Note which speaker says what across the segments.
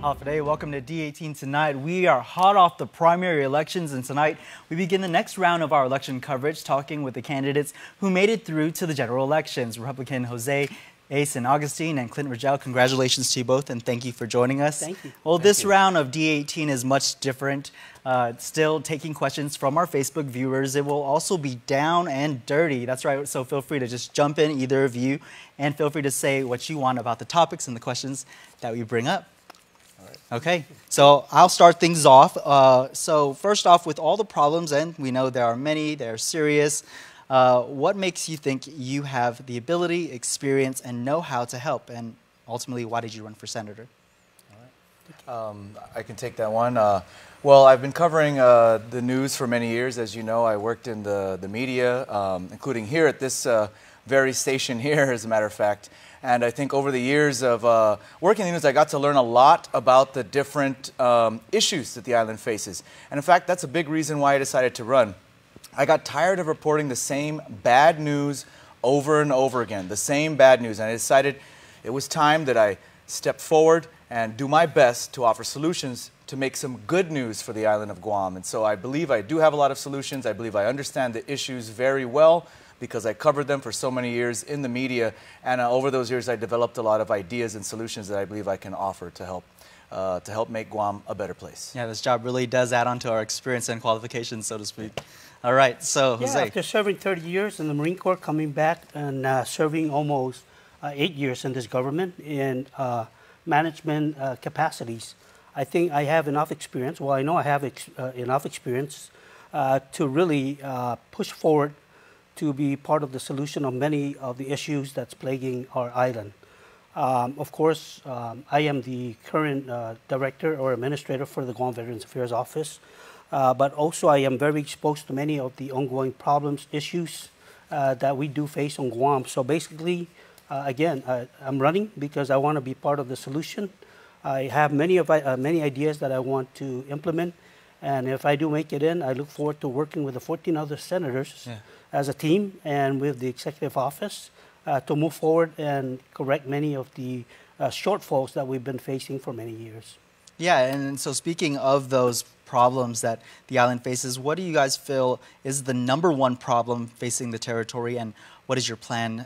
Speaker 1: Today. Welcome to D18 Tonight. We are hot off the primary elections, and tonight we begin the next round of our election coverage, talking with the candidates who made it through to the general elections. Republican Jose Ace and Agustin and Clynt Ridgell, congratulations to you both, and thank you for joining us.
Speaker 2: Thank you.
Speaker 1: Well, this round of D18 is much different. Still taking questions from our Facebook viewers. It will also be down and dirty. That's right, so feel free to just jump in, either of you, and feel free to say what you want about the topics and the questions that we bring up. Okay, so I'll start things off. So first off, with all the problems, and we know there are many, they're serious, what makes you think you have the ability, experience, and know-how to help? And ultimately, why did you run for senator?
Speaker 3: All right. I can take that one. Well, I've been covering the news for many years. As you know, I worked in the media, including here at this very station here, as a matter of fact. And I think over the years of working in the news, I got to learn a lot about the different issues that the island faces. And in fact, that's a big reason why I decided to run. I got tired of reporting the same bad news over and over again, the same bad news. And I decided it was time that I step forward and do my best to offer solutions to make some good news for the island of Guam. And so I believe I do have a lot of solutions. I believe I understand the issues very well, because I covered them for so many years in the media, and over those years I developed a lot of ideas and solutions that I believe I can offer to help make Guam a better place.
Speaker 1: Yeah, this job really does add on to our experience and qualifications, so to speak. All right, so Jose.
Speaker 2: Yeah, after serving 30 years in the Marine Corps, coming back and serving almost 8 years in this government in management capacities, I think I have enough experience. Well, I know I have enough experience to really push forward to be part of the solution of many of the issues that's plaguing our island. Of course, I am the current director or administrator for the Guam Veterans Affairs Office, but also I am very exposed to many of the ongoing problems, issues that we do face on Guam. So basically, again, I'm running because I want to be part of the solution. I have many ideas that I want to implement, and if I do make it in, I look forward to working with the 14 other senators as a team and with the executive office to move forward and correct many of the shortfalls that we've been facing for many years.
Speaker 1: Yeah, and so speaking of those problems that the island faces, what do you guys feel is the #1 problem facing the territory, and what is your plan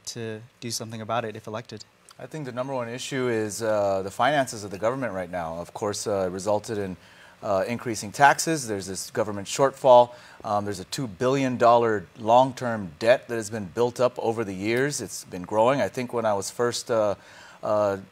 Speaker 1: to do something about it if elected?
Speaker 3: I think the #1 issue is the finances of the government right now. Of course, it resulted in increasing taxes. There's this government shortfall. There's a $2 billion long-term debt that has been built up over the years. It's been growing. I think when I was first a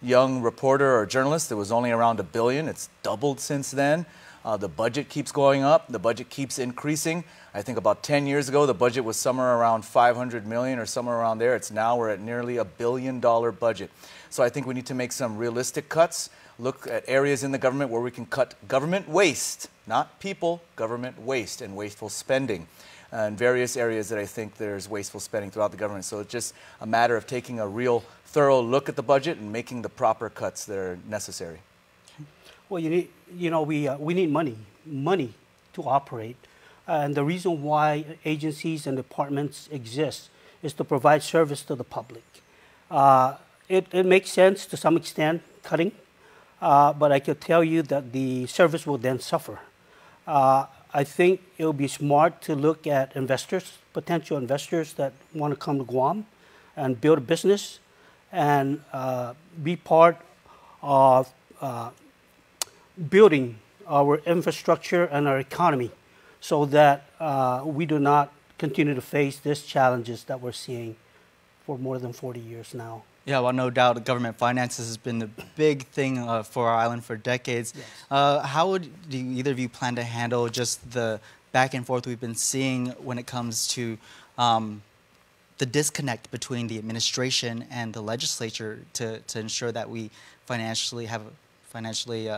Speaker 3: young reporter or journalist, it was only around $1 billion. It's doubled since then. The budget keeps going up. The budget keeps increasing. I think about 10 years ago, the budget was somewhere around $500 million or somewhere around there. It's now we're at nearly $1 billion budget. So I think we need to make some realistic cuts. Look at areas in the government where we can cut government waste, not people, government waste and wasteful spending. And various areas that I think there's wasteful spending throughout the government. So it's just a matter of taking a real thorough look at the budget and making the proper cuts that are necessary.
Speaker 2: Well, we need money to operate. And the reason why agencies and departments exist is to provide service to the public. It makes sense to some extent, cutting. But I could tell you that the service will then suffer. I think it would be smart to look at investors, potential investors that want to come to Guam and build a business and be part of building our infrastructure and our economy so that we do not continue to face these challenges that we're seeing for more than 40 years now.
Speaker 1: Yeah, well, no doubt government finances has been the big thing for our island for decades.
Speaker 2: Yes.
Speaker 1: How do either of you plan to handle just the back and forth we've been seeing when it comes to the disconnect between the administration and the legislature to ensure that we have financially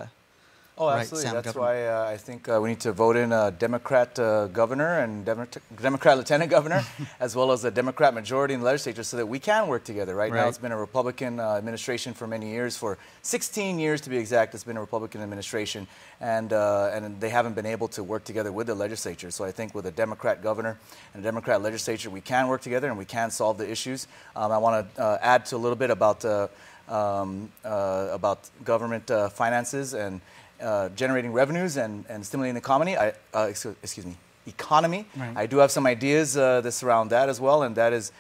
Speaker 3: Oh, absolutely. That's why I think we need to vote in a Democrat governor and Democrat lieutenant governor, as well as a Democrat majority in the legislature, so that we can work together. Right now, it's been a Republican administration for many years. For 16 years, to be exact, it's been a Republican administration, and they haven't been able to work together with the legislature. So I think with a Democrat governor and a Democrat legislature, we can work together and we can solve the issues. I want to add to a little bit about about government finances and generating revenues and stimulating the economy. Excuse me, economy. Right. I do have some ideas that surround that as well, and that is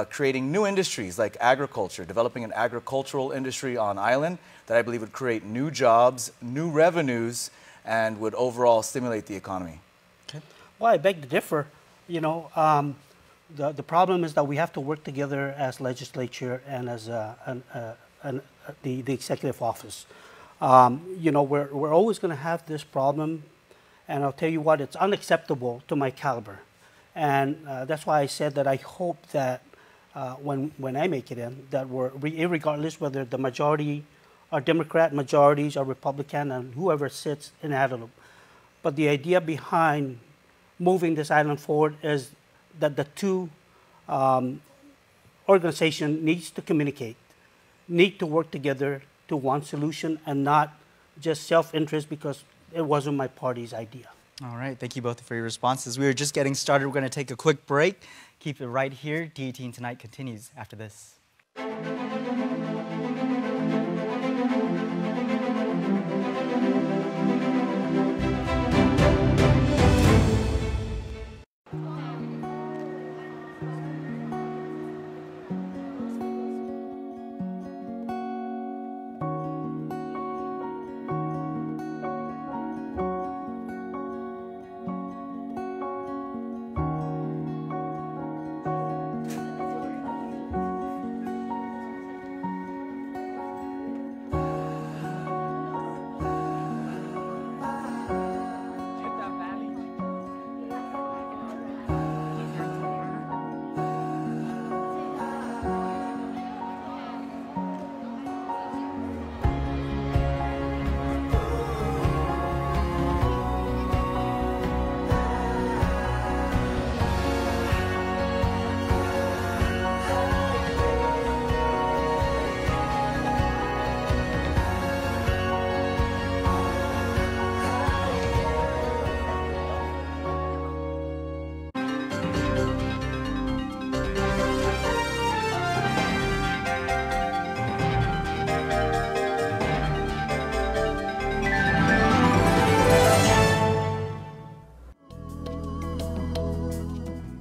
Speaker 3: creating new industries like agriculture, developing an agricultural industry on island that I believe would create new jobs, new revenues, and would overall stimulate the economy.
Speaker 2: Okay. Well, I beg to differ. You know, the problem is that we have to work together as legislature and as the executive office. You know, we're always going to have this problem, and I'll tell you what, it's unacceptable to my caliber. And that's why I said that I hope that when I make it in, that regardless whether the majority are Democrat, majorities are Republican, and whoever sits in Adelaide. But the idea behind moving this island forward is that the two organizations needs to communicate, need to work together to one solution and not just self-interest because it wasn't my party's idea.
Speaker 1: All right, thank you both for your responses. We are just getting started. We're going to take a quick break. Keep it right here. D18 Tonight continues after this.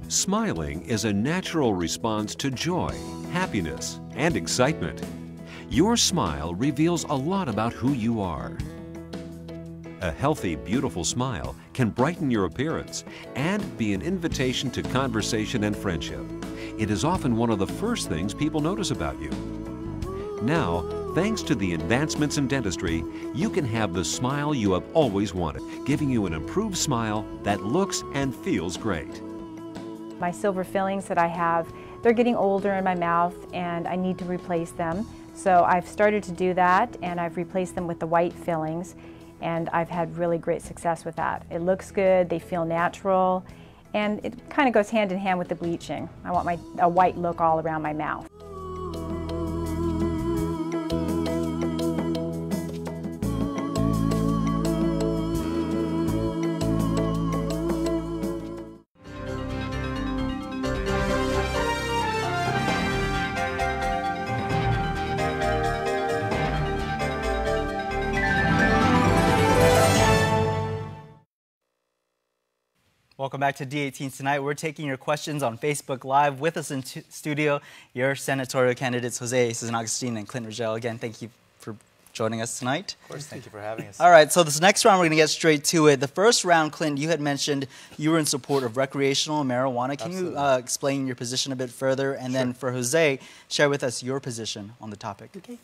Speaker 4: Smiling is a natural response to joy, happiness, and excitement. Your smile reveals a lot about who you are. A healthy, beautiful smile can brighten your appearance and be an invitation to conversation and friendship. It is often one of the first things people notice about you. Now, thanks to the advancements in dentistry, you can have the smile you have always wanted, giving you an improved smile that looks and feels great.
Speaker 5: My silver fillings that I have, they're getting older in my mouth and I need to replace them. So I've started to do that and I've replaced them with the white fillings and I've had really great success with that. It looks good, they feel natural, and it kind of goes hand in hand with the bleaching. I want a white look all around my mouth.
Speaker 1: Welcome back to D18 Tonight. We're taking your questions on Facebook Live. With us in studio, your senatorial candidates, Jose and Agustin and Clynt Ridgell. Again, thank you for joining us tonight.
Speaker 3: Of course, thank you for having us.
Speaker 1: All right, so this next round, we're going to get straight to it. The first round, Clynt, you had mentioned you were in support of recreational marijuana. Can you explain your position a bit further? And then for Jose, share with us your position on the topic.
Speaker 2: Okay.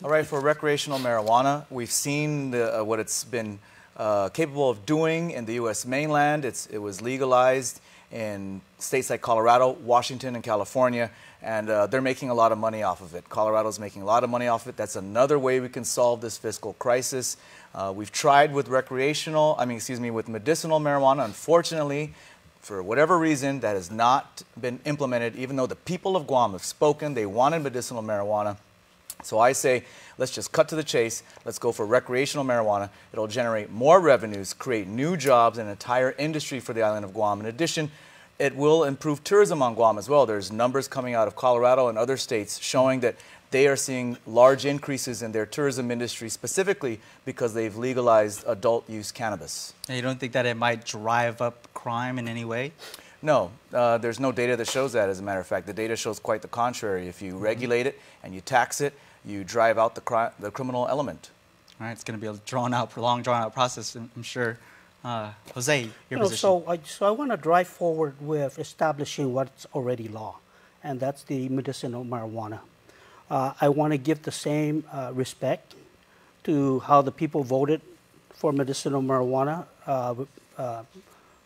Speaker 3: All right, for recreational marijuana, we've seen what it's been capable of doing in the U.S. mainland. It was legalized in states like Colorado, Washington, and California, and they're making a lot of money off of it. Colorado's making a lot of money off of it. That's another way we can solve this fiscal crisis. We've tried with with medicinal marijuana. Unfortunately, for whatever reason, that has not been implemented, even though the people of Guam have spoken. They wanted medicinal marijuana. So I say, let's just cut to the chase. Let's go for recreational marijuana. It'll generate more revenues, create new jobs, and an entire industry for the island of Guam. In addition, it will improve tourism on Guam as well. There's numbers coming out of Colorado and other states showing that they are seeing large increases in their tourism industry specifically because they've legalized adult use cannabis.
Speaker 1: And you don't think that it might drive up crime in any way?
Speaker 3: No, there's no data that shows that, as a matter of fact. The data shows quite the contrary. If you regulate it and you tax it, you drive out the criminal element.
Speaker 1: All right, it's going to be a prolonged, drawn-out process, I'm sure. Jose, your position.
Speaker 2: So I want to drive forward with establishing what's already law, and that's the medicinal marijuana. I want to give the same respect to how the people voted for medicinal marijuana,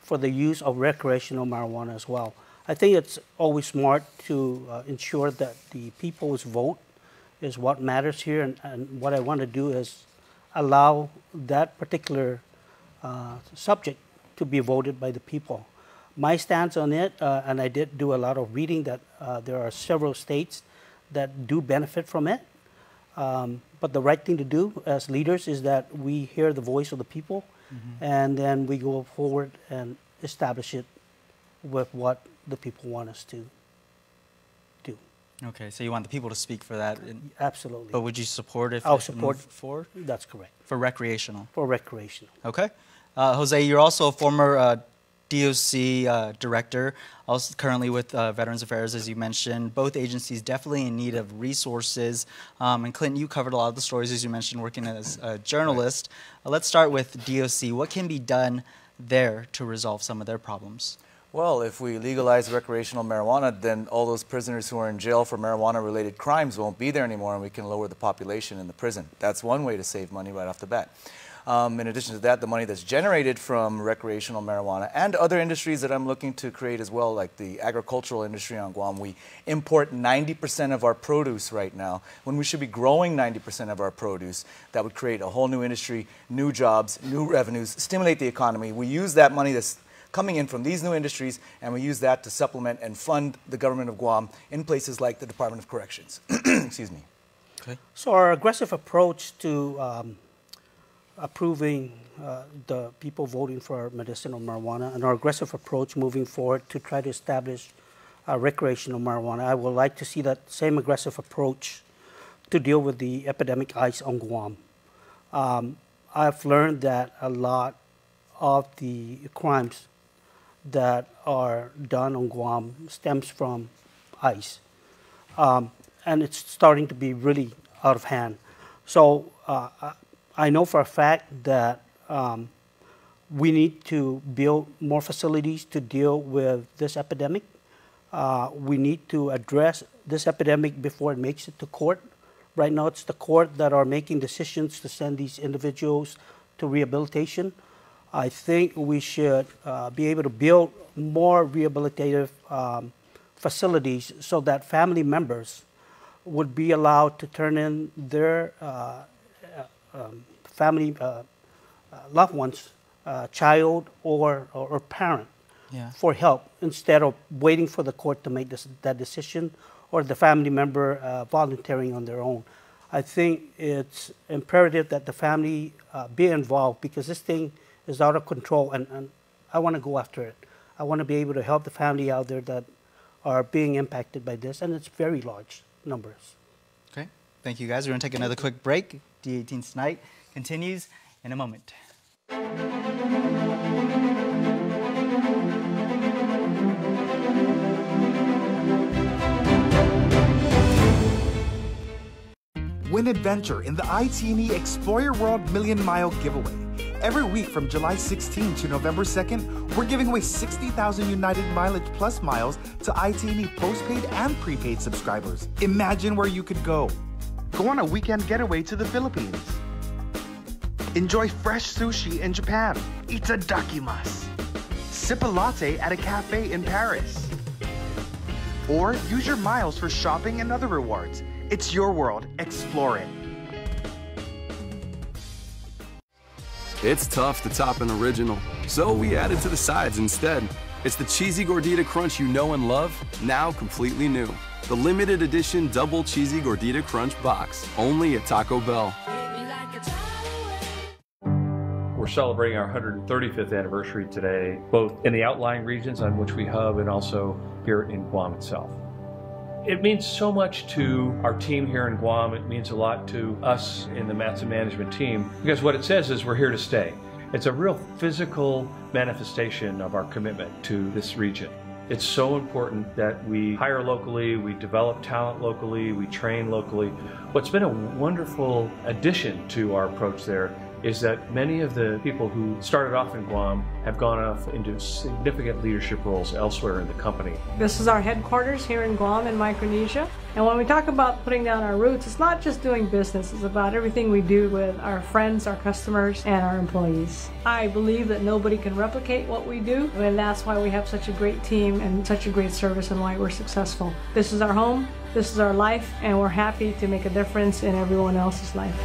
Speaker 2: for the use of recreational marijuana as well. I think it's always smart to ensure that the people's vote is what matters here, and what I want to do is allow that particular subject to be voted by the people. My stance on it, and I did do a lot of reading, that there are several states that do benefit from it. But the right thing to do as leaders is that we hear the voice of the people, and then we go forward and establish it with what the people want us to do.
Speaker 1: Okay, so you want the people to speak for that?
Speaker 2: Absolutely.
Speaker 1: But would you support if
Speaker 2: I'll
Speaker 1: it
Speaker 2: support
Speaker 1: moved forward?
Speaker 2: That's correct.
Speaker 1: For recreational?
Speaker 2: For recreational.
Speaker 1: Okay. Jose, you're also a former DOC director, also currently with Veterans Affairs, as you mentioned. Both agencies definitely in need of resources. And Clinton, you covered a lot of the stories, as you mentioned, working as a journalist. Let's start with DOC. What can be done there to resolve some of their problems?
Speaker 3: Well, if we legalize recreational marijuana, then all those prisoners who are in jail for marijuana-related crimes won't be there anymore, and we can lower the population in the prison. That's one way to save money right off the bat. In addition to that, the money that's generated from recreational marijuana and other industries that I'm looking to create as well, like the agricultural industry on Guam. We import 90% of our produce right now, when we should be growing 90% of our produce. That would create a whole new industry, new jobs, new revenues, stimulate the economy. We use that money that's coming in from these new industries, and we use that to supplement and fund the government of Guam in places like the Department of Corrections. Excuse me.
Speaker 1: Okay.
Speaker 2: So our aggressive approach to approving the people voting for medicinal marijuana, and our aggressive approach moving forward to try to establish recreational marijuana, I would like to see that same aggressive approach to deal with the epidemic ice on Guam. I've learned that a lot of the crimes that are done on Guam stems from ice. And it's starting to be really out of hand. So I know for a fact that we need to build more facilities to deal with this epidemic. We need to address this epidemic before it makes it to court. Right now, it's the court that are making decisions to send these individuals to rehabilitation. I think we should be able to build more rehabilitative facilities so that family members would be allowed to turn in their family loved ones, child or parent, for help, instead of waiting for the court to make that decision, or the family member volunteering on their own. I think it's imperative that the family be involved, because this thing is out of control, and I want to go after it. I want to be able to help the family out there that are being impacted by this, and it's very large numbers.
Speaker 1: Okay, thank you guys. We're going to take another quick break. D18 Tonight continues in a moment.
Speaker 6: Win adventure in the iTeeny Explore Your World Million Mile Giveaway. Every week from July 16 to November 2nd, we're giving away 60,000 United Mileage Plus miles to iTeeny postpaid and prepaid subscribers. Imagine where you could go. Go on a weekend getaway to the Philippines. Enjoy fresh sushi in Japan. Itadakimasu. Sip a latte at a cafe in Paris. Or use your miles for shopping and other rewards. It's your world. Explore it.
Speaker 7: It's tough to top an original, so we added to the sides instead. It's the Cheesy Gordita Crunch you know and love, now completely new. The limited edition Double Cheesy Gordita Crunch box, only at Taco Bell.
Speaker 8: We're celebrating our 135th anniversary today, both in the outlying regions on which we hub and also here in Guam itself. It means so much to our team here in Guam. It means a lot to us in the Matson management team, because what it says is we're here to stay. It's a real physical manifestation of our commitment to this region. It's so important that we hire locally, we develop talent locally, we train locally. What's been a wonderful addition to our approach there is that many of the people who started off in Guam have gone off into significant leadership roles elsewhere in the company.
Speaker 9: This is our headquarters here in Guam in Micronesia. And when we talk about putting down our roots, it's not just doing business, it's about everything we do with our friends, our customers, and our employees. I believe that nobody can replicate what we do, and that's why we have such a great team and such a great service and why we're successful. This is our home, this is our life, and we're happy to make a difference in everyone else's life.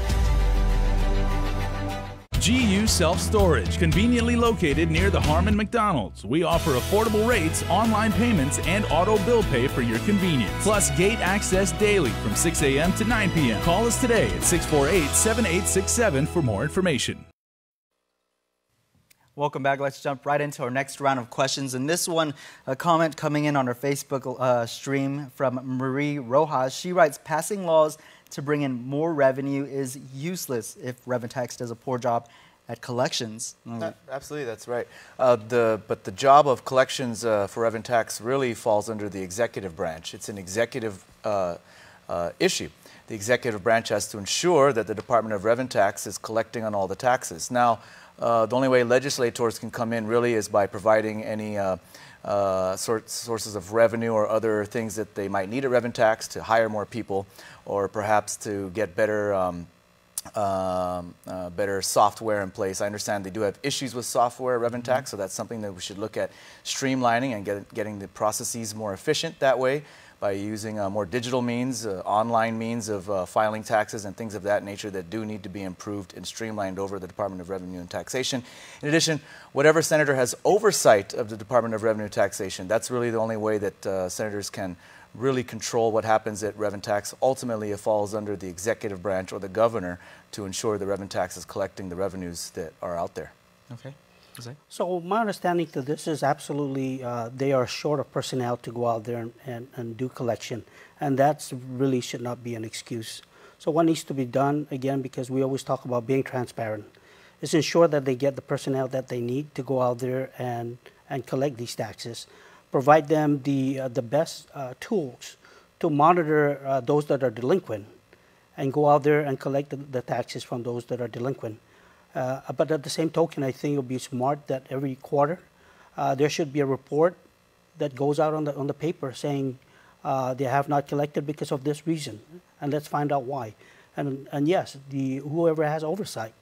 Speaker 10: GU Self-Storage, conveniently located near the Harmon McDonald's. We offer affordable rates, online payments, and auto bill pay for your convenience. Plus gate access daily from 6 a.m. to 9 p.m. Call us today at 648-7867 for more information.
Speaker 1: Welcome back. Let's jump right into our next round of questions. And this one, a comment coming in on our Facebook stream from Marie Rojas. She writes, passing laws to bring in more revenue is useless if revenue tax does a poor job at collections.
Speaker 3: Absolutely, that's right. But the job of collections for revenue tax really falls under the executive branch. It's an executive issue. The executive branch has to ensure that the Department of Revenue Tax is collecting on all the taxes. Now, the only way legislators can come in really is by providing any sources of revenue or other things that they might need a revenue tax to hire more people, or perhaps to get better better software in place. I understand they do have issues with software revenue tax, so that's something that we should look at streamlining and getting the processes more efficient that way, by using more digital means, online means of filing taxes and things of that nature that do need to be improved and streamlined over the Department of Revenue and Taxation. In addition, whatever senator has oversight of the Department of Revenue and Taxation, that's really the only way that senators can really control what happens at revenue tax. Ultimately, it falls under the executive branch or the governor to ensure the revenue tax is collecting the revenues that are out there.
Speaker 1: Okay.
Speaker 2: So my understanding to this is absolutely they are short of personnel to go out there and do collection, and that's really should not be an excuse. So what needs to be done, again, because we always talk about being transparent, is ensure that they get the personnel that they need to go out there and collect these taxes. Provide them the best tools to monitor those that are delinquent, and go out there and collect the taxes from those that are delinquent. But at the same token, I think it would be smart that every quarter there should be a report that goes out on the paper saying they have not collected because of this reason, and let's find out why. And yes, whoever has oversight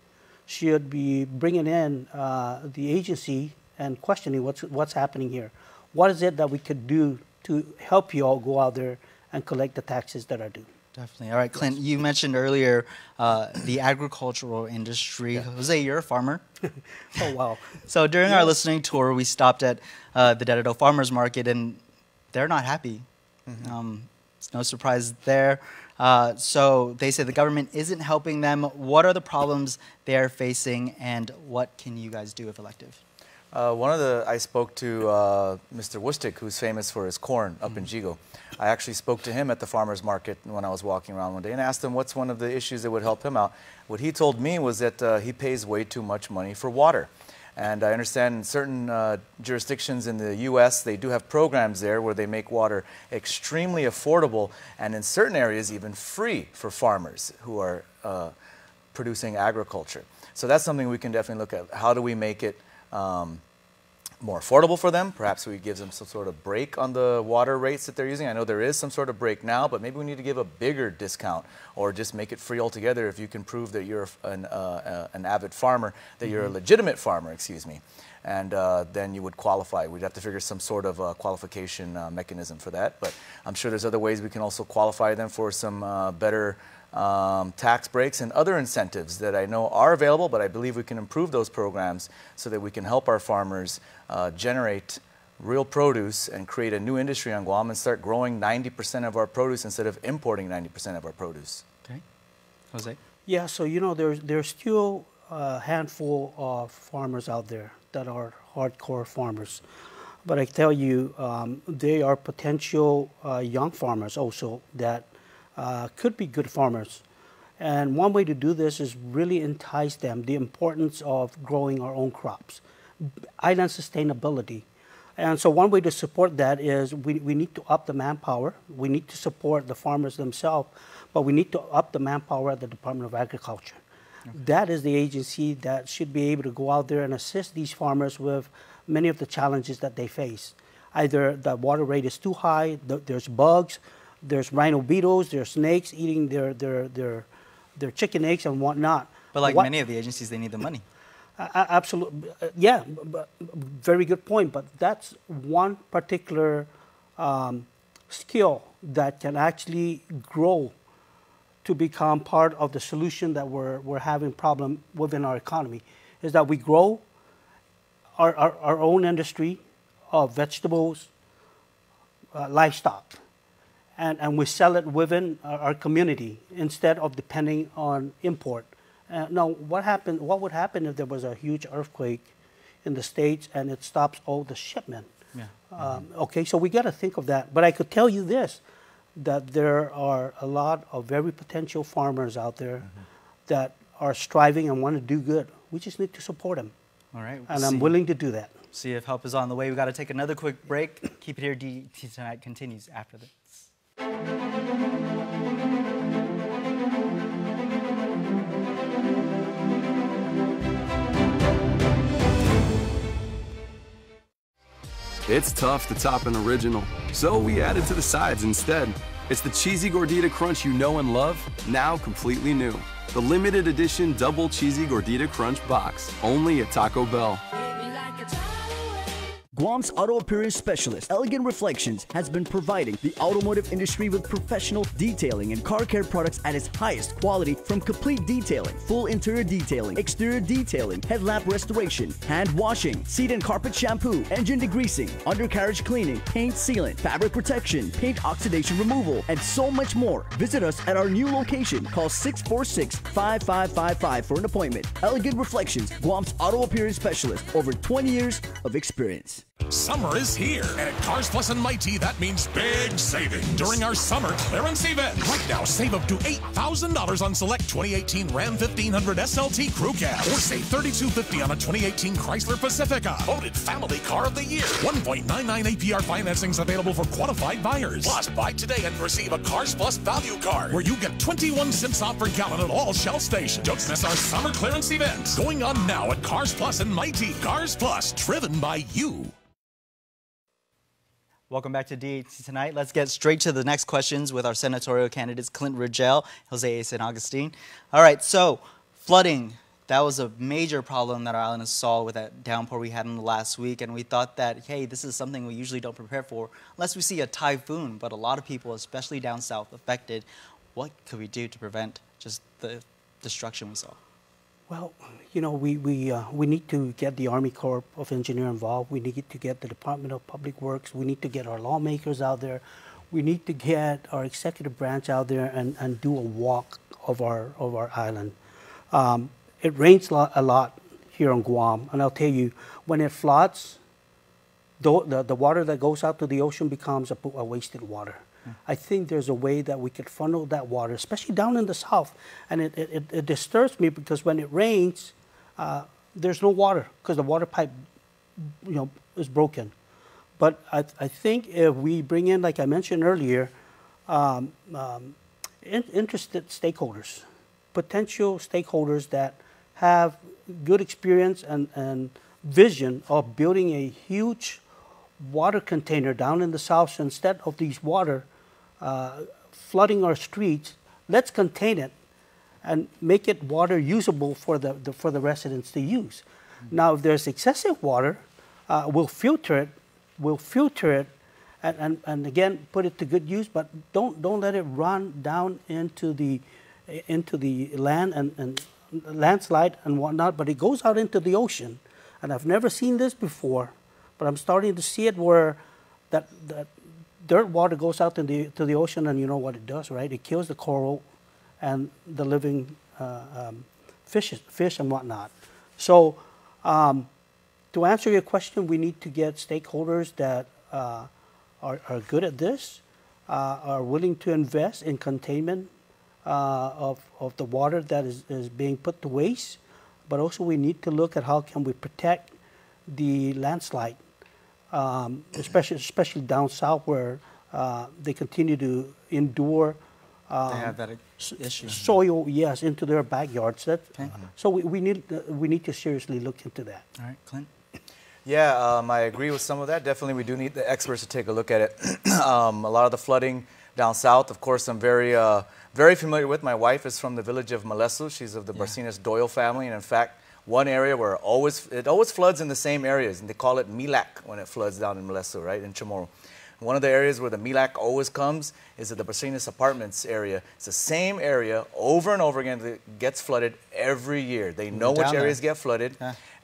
Speaker 2: should be bringing in the agency and questioning what's happening here. What is it that we could do to help you all go out there and collect the taxes that are due?
Speaker 1: Definitely. All right, Clynt, you mentioned earlier the agricultural industry. Yeah. Jose, you're a farmer.
Speaker 2: Oh, wow.
Speaker 1: So during our listening tour, we stopped at the Dededo Farmers Market, and they're not happy. It's no surprise there. So they say the government isn't helping them. What are the problems they are facing, and what can you guys do if elected?
Speaker 3: I spoke to Mr. Wustik, who's famous for his corn up in Jigo. I actually spoke to him at the farmer's market when I was walking around one day and asked him what's one of the issues that would help him out. What he told me was that he pays way too much money for water. And I understand in certain jurisdictions in the U.S., they do have programs there where they make water extremely affordable, and in certain areas even free for farmers who are producing agriculture. So that's something we can definitely look at. How do we make it more affordable for them? Perhaps we give them some sort of break on the water rates that they're using. I know there is some sort of break now, but maybe we need to give a bigger discount, or just make it free altogether if you can prove that you're an avid farmer, that you're a legitimate farmer, excuse me. And then you would qualify. We'd have to figure some sort of qualification mechanism for that. But I'm sure there's other ways we can also qualify them for some better tax breaks and other incentives that I know are available, but I believe we can improve those programs so that we can help our farmers generate real produce and create a new industry on Guam and start growing 90% of our produce instead of importing 90% of our produce.
Speaker 1: Okay. Jose?
Speaker 2: Yeah, so you know, there's still a handful of farmers out there that are hardcore farmers. But I tell you, they are potential young farmers also that could be good farmers. And one way to do this is really entice them, the importance of growing our own crops, island sustainability. And so one way to support that is we need to up the manpower. We need to support the farmers themselves, but we need to up the manpower at the Department of Agriculture. Okay. That is the agency that should be able to go out there and assist these farmers with many of the challenges that they face. Either the water rate is too high, there's bugs, there's rhino beetles, there's snakes eating their chicken eggs and whatnot.
Speaker 1: But like many of the agencies, they need the money.
Speaker 2: Absolutely, yeah, very good point. But that's one particular skill that can actually grow to become part of the solution that we're having problem within our economy, is that we grow our own industry of vegetables, livestock, and we sell it within our community instead of depending on import. Now, what would happen if there was a huge earthquake in the States and it stops all the shipment? Yeah. Okay, so we got to think of that. But I could tell you this, that there are a lot of very potential farmers out there that are striving and want to do good. We just need to support them.
Speaker 1: All right.
Speaker 2: And I'm willing to do that.
Speaker 1: See if help is on the way. We got to take another quick break. Keep it here. D18 Tonight continues after this.
Speaker 7: It's tough to top an original, so we added to the sides instead. It's the cheesy gordita crunch you know and love, now completely new. The limited edition double cheesy gordita crunch box, only at Taco Bell.
Speaker 11: Guam's auto appearance specialist, Elegant Reflections, has been providing the automotive industry with professional detailing and car care products at its highest quality, from complete detailing, full interior detailing, exterior detailing, headlamp restoration, hand washing, seat and carpet shampoo, engine degreasing, undercarriage cleaning, paint sealant, fabric protection, paint oxidation removal, and so much more. Visit us at our new location. Call 646-5555 for an appointment. Elegant Reflections, Guam's auto appearance specialist, over 20 years of experience.
Speaker 12: Summer is here, and at Cars Plus and Mighty, that means big savings during our summer clearance event. Right now, save up to $8,000 on select 2018 Ram 1500 SLT Crew Cab, or save $3,250 on a 2018 Chrysler Pacifica, voted Family Car of the Year. 1.99 APR financing is available for qualified buyers. Plus, buy today and receive a Cars Plus value card, where you get 21 cents off per gallon at all Shell stations. Don't miss our summer clearance event, going on now at Cars Plus and Mighty. Cars Plus, driven by you.
Speaker 1: Welcome back to D18 Tonight. Let's get straight to the next questions with our senatorial candidates, Clynt Ridgell, Jose and Agustin. All right, so flooding. That was a major problem that our island saw with that downpour we had in the last week, and we thought that, hey, this is something we usually don't prepare for unless we see a typhoon, but a lot of people, especially down south, affected. What could we do to prevent just the destruction we saw?
Speaker 2: Well, you know, we need to get the Army Corps of Engineers involved. We need to get the Department of Public Works. We need to get our lawmakers out there. We need to get our executive branch out there and do a walk of our island. It rains a lot here on Guam, and I'll tell you, when it floods, the water that goes out to the ocean becomes a wasted water. I think there's a way that we could funnel that water, especially down in the south. And it disturbs me because when it rains, there's no water because the water pipe, you know, is broken. But I think if we bring in, like I mentioned earlier, interested stakeholders, potential stakeholders that have good experience and vision of building a huge water container down in the south, so instead of these water flooding our streets, let's contain it and make it water usable for the residents to use. Now, if there's excessive water, we'll filter it, and again put it to good use, but don't let it run down into the land and landslide and whatnot. But it goes out into the ocean, and I've never seen this before. But I'm starting to see it where that dirt water goes out to the ocean, and you know what it does, right? It kills the coral and the living fish and whatnot. So to answer your question, we need to get stakeholders that are good at this, are willing to invest in containment of the water that is being put to waste. But also we need to look at how can we protect the landslide, especially down south where they continue to endure
Speaker 1: they have that issue.
Speaker 2: Soil, yes, into their backyards. So we need to seriously look into that.
Speaker 1: All right, Clynt?
Speaker 3: Yeah, I agree with some of that. Definitely, we do need the experts to take a look at it. A lot of the flooding down south, of course, I'm very familiar with. My wife is from the village of Malesu. She's of the Barcenas Doyle family, and in fact, one area where it always floods in the same areas, and they call it Milak when it floods down in Malesu, right, in Chamorro. One of the areas where the Milak always comes is at the Barcenas Apartments area. It's the same area over and over again that gets flooded every year. They know which areas get flooded.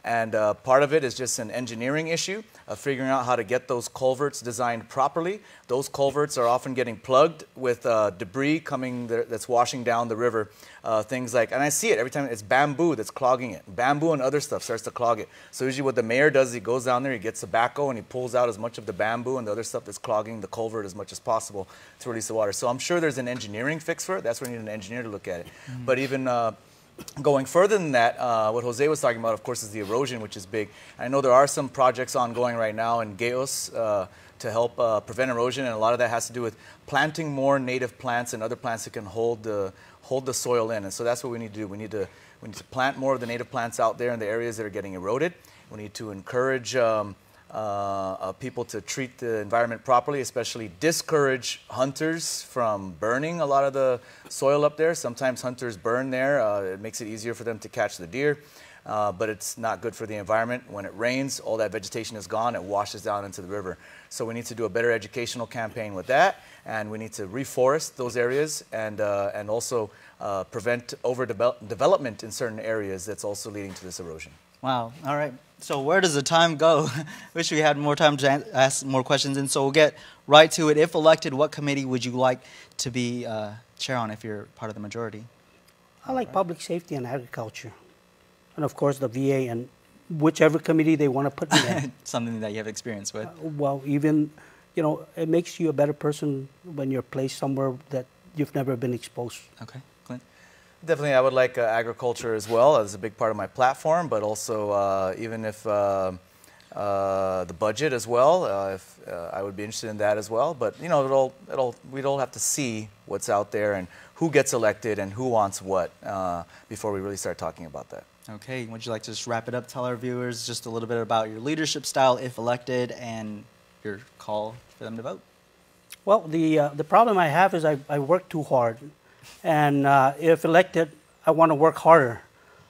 Speaker 3: And part of it is just an engineering issue of figuring out how to get those culverts designed properly. Those culverts are often getting plugged with debris coming that's washing down the river. Things like, and I see it every time, it's bamboo that's clogging it. Bamboo and other stuff starts to clog it. So usually what the mayor does is he goes down there, he gets a backhoe, and he pulls out as much of the bamboo and the other stuff that's clogging the culvert as much as possible to release the water. So I'm sure there's an engineering fix for it. That's where you need an engineer to look at it. But even going further than that, what Jose was talking about, of course, is the erosion, which is big. I know there are some projects ongoing right now in Geos to help prevent erosion, and a lot of that has to do with planting more native plants and other plants that can hold the soil in. And so that's what we need to do. We need to plant more of the native plants out there in the areas that are getting eroded. We need to encourage people to treat the environment properly, especially discourage hunters from burning a lot of the soil up there. Sometimes hunters burn there. It makes it easier for them to catch the deer, but it's not good for the environment. When it rains, all that vegetation is gone. It washes down into the river. So we need to do a better educational campaign with that, and we need to reforest those areas and also prevent overdevelopment in certain areas that's also leading to this erosion.
Speaker 1: Wow. All right. So where does the time go? Wish we had more time to ask more questions, and so we'll get right to it. If elected, what committee would you like to be chair on if you're part of the majority?
Speaker 2: I like public safety and agriculture, and of course the VA and whichever committee they want to put me in.
Speaker 1: Something that you have experience with.
Speaker 2: Well, even, you know, it makes you a better person when you're placed somewhere that you've never been exposed.
Speaker 1: Okay. Clynt?
Speaker 3: Definitely, I would like agriculture as well as a big part of my platform, but also even if the budget as well, I would be interested in that as well. But you know, we'd all have to see what's out there and who gets elected and who wants what before we really start talking about that.
Speaker 1: Okay, would you like to just wrap it up? Tell our viewers just a little bit about your leadership style if elected and your call for them to vote.
Speaker 2: Well, the problem I have is I work too hard. And if elected, I want to work harder.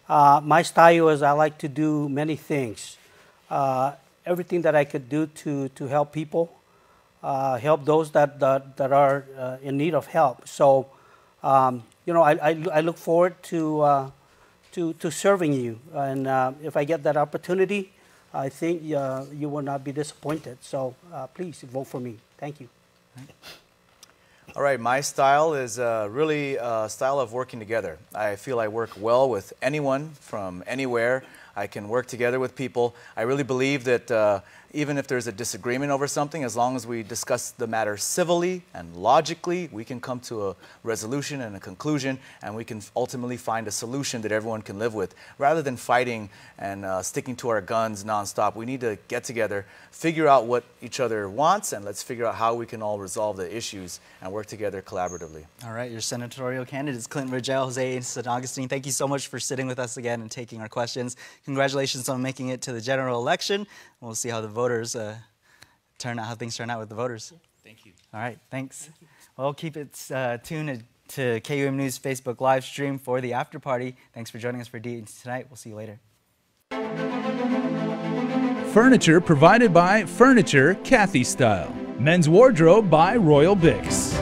Speaker 2: My style is I like to do many things. Everything that I could do to help people, help those that are in need of help. So, you know, I look forward to serving you. And if I get that opportunity, I think you will not be disappointed. So please vote for me. Thank you.
Speaker 3: All right, my style is really a style of working together. I feel I work well with anyone from anywhere. I can work together with people. I really believe that even if there's a disagreement over something, as long as we discuss the matter civilly and logically, we can come to a resolution and a conclusion, and we can ultimately find a solution that everyone can live with. Rather than fighting and sticking to our guns nonstop, we need to get together, figure out what each other wants, and let's figure out how we can all resolve the issues and work together collaboratively.
Speaker 1: All right, your senatorial candidates, Clynt Ridgell, Jose and Agustin, thank you so much for sitting with us again and taking our questions. Congratulations on making it to the general election. We'll see how the voters turn out, how things turn out with the voters.
Speaker 3: Thank you.
Speaker 1: All right, thanks. Well, keep it tuned to KUM News Facebook live stream for the after party. Thanks for joining us for D18 Tonight. We'll see you later.
Speaker 10: Furniture provided by Furniture Kathy Style. Men's wardrobe by Royal Bix.